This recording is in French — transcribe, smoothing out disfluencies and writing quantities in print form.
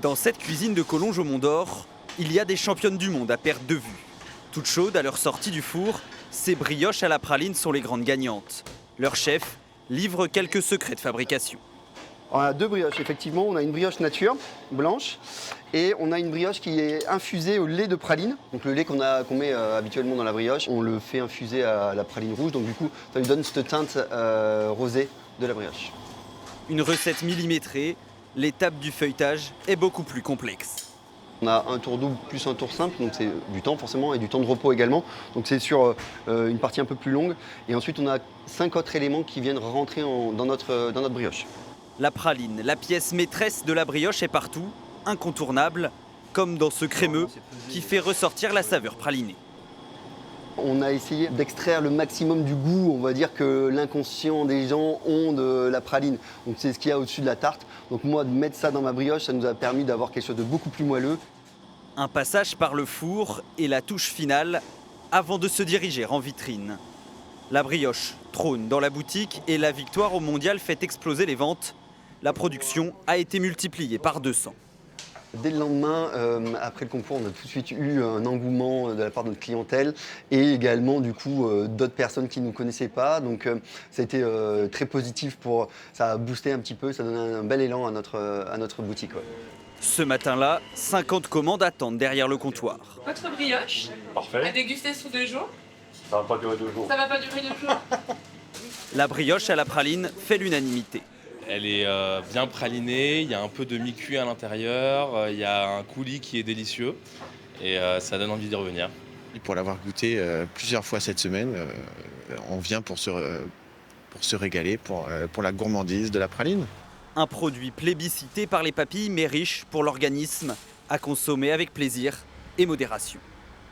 Dans cette cuisine de Collonges au Mont d'Or, il y a des championnes du monde à perte de vue. Toutes chaudes à leur sortie du four, ces brioches à la praline sont les grandes gagnantes. Leur chef livre quelques secrets de fabrication. On a deux brioches, effectivement. On a une brioche nature, blanche, et on a une brioche qui est infusée au lait de praline. Donc le lait qu'on met habituellement dans la brioche, on le fait infuser à la praline rouge. Donc du coup, ça lui donne cette teinte rosée de la brioche. Une recette millimétrée, l'étape du feuilletage est beaucoup plus complexe. On a un tour double plus un tour simple, donc c'est du temps forcément, et du temps de repos également. Donc c'est sur une partie un peu plus longue. Et ensuite, on a 5 autres éléments qui viennent rentrer dans notre brioche. La praline, la pièce maîtresse de la brioche, est partout, incontournable, comme dans ce crémeux qui fait ressortir la saveur pralinée. On a essayé d'extraire le maximum du goût, on va dire, que l'inconscient des gens ont de la praline. Donc c'est ce qu'il y a au-dessus de la tarte. Donc moi, de mettre ça dans ma brioche, ça nous a permis d'avoir quelque chose de beaucoup plus moelleux. Un passage par le four et la touche finale avant de se diriger en vitrine. La brioche trône dans la boutique et la victoire au mondial fait exploser les ventes. La production a été multipliée par 200. Dès le lendemain, après le concours, on a tout de suite eu un engouement de la part de notre clientèle et également du coup d'autres personnes qui ne nous connaissaient pas. Donc ça a été très positif, ça a boosté un petit peu, ça a donné un bel élan à notre boutique. Ouais. Ce matin-là, 50 commandes attendent derrière le comptoir. Votre brioche, Parfait. à déguster sous 2 jours. Ça va pas durer 2 jours. Ça va pas durer 2 jours. La brioche à la praline fait l'unanimité. Elle est bien pralinée, il y a un peu de mi-cuit à l'intérieur, il y a un coulis qui est délicieux et ça donne envie d'y revenir. Et pour l'avoir goûté plusieurs fois cette semaine, on vient pour se régaler, pour la gourmandise de la praline. Un produit plébiscité par les papilles mais riche pour l'organisme, à consommer avec plaisir et modération.